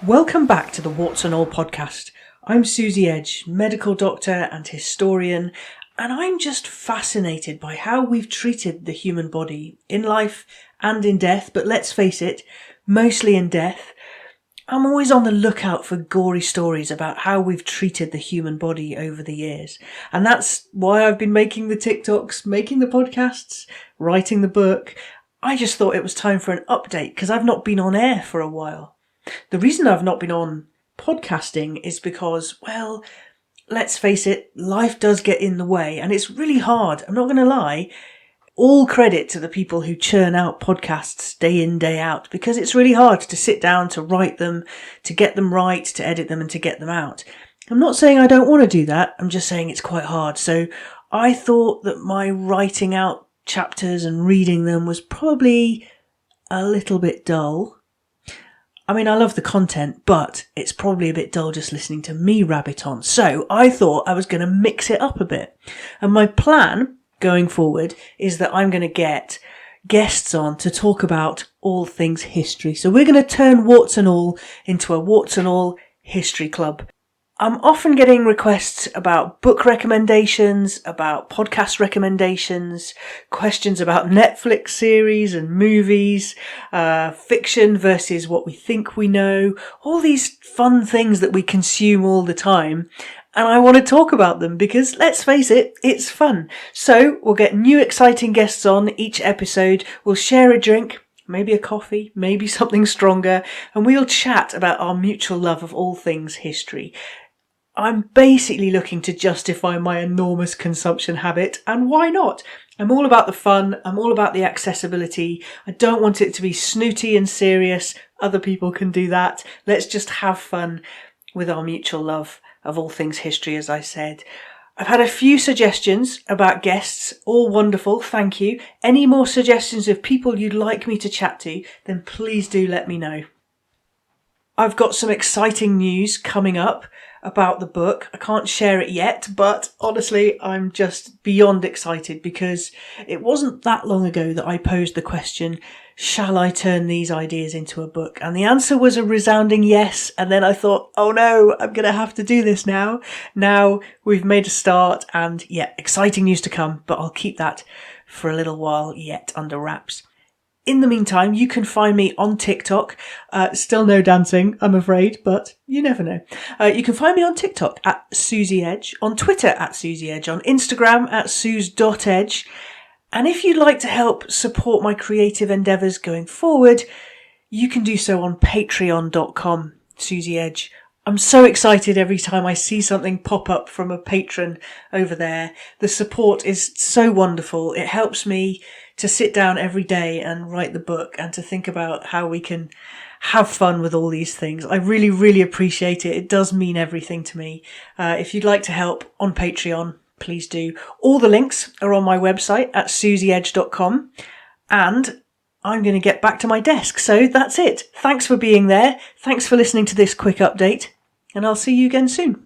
Welcome back to the Warts and All podcast. I'm Susie Edge, medical doctor and historian, and I'm just fascinated by how we've treated the human body in life and in death, but let's face it, mostly in death. I'm always on the lookout for gory stories about how we've treated the human body over the years. And that's why I've been making the TikToks, making the podcasts, writing the book. I just thought it was time for an update because I've not been on air for a while. The reason I've not been on podcasting is because, well, let's face it, life does get in the way and it's really hard. I'm not going to lie. All credit to the people who churn out podcasts day in, day out, because it's really hard to sit down, to write them, to get them right, to edit them and to get them out. I'm not saying I don't want to do that. I'm just saying it's quite hard. So I thought that my writing out chapters and reading them was probably a little bit dull. I mean, I love the content, but it's probably a bit dull just listening to me rabbit on. So I thought I was going to mix it up a bit. And my plan going forward is that I'm going to get guests on to talk about all things history. So we're going to turn Warts and All into a Warts and All history club. I'm often getting requests about book recommendations, about podcast recommendations, questions about Netflix series and movies, fiction versus what we think we know, all these fun things that we consume all the time. And I want to talk about them because, let's face it, it's fun. So we'll get new exciting guests on each episode. We'll share a drink, maybe a coffee, maybe something stronger, and we'll chat about our mutual love of all things history. I'm basically looking to justify my enormous consumption habit, and why not? I'm all about the fun, I'm all about the accessibility. I don't want it to be snooty and serious. Other people can do that. Let's just have fun with our mutual love of all things history, as I said. I've had a few suggestions about guests, all wonderful, thank you. Any more suggestions of people you'd like me to chat to, then please do let me know. I've got some exciting news coming up about the book. I can't share it yet, but honestly, I'm just beyond excited because it wasn't that long ago that I posed the question, shall I turn these ideas into a book? And the answer was a resounding yes. And then I thought, oh no, I'm going to have to do this now. Now we've made a start and yeah, exciting news to come, but I'll keep that for a little while yet under wraps. In the meantime, you can find me on TikTok. Still no dancing, I'm afraid, but you never know. You can find me on TikTok at Susie Edge, on Twitter at Susie Edge, on Instagram at Suze.edge. And if you'd like to help support my creative endeavours going forward, you can do so on patreon.com, Susie Edge. I'm so excited every time I see something pop up from a patron over there. The support is so wonderful. It helps me to sit down every day and write the book and to think about how we can have fun with all these things. I really, really appreciate it. It does mean everything to me. If you'd like to help on Patreon, please do. All the links are on my website at susieedge.com, and I'm going to get back to my desk. So that's it. Thanks for being there. Thanks for listening to this quick update, and I'll see you again soon.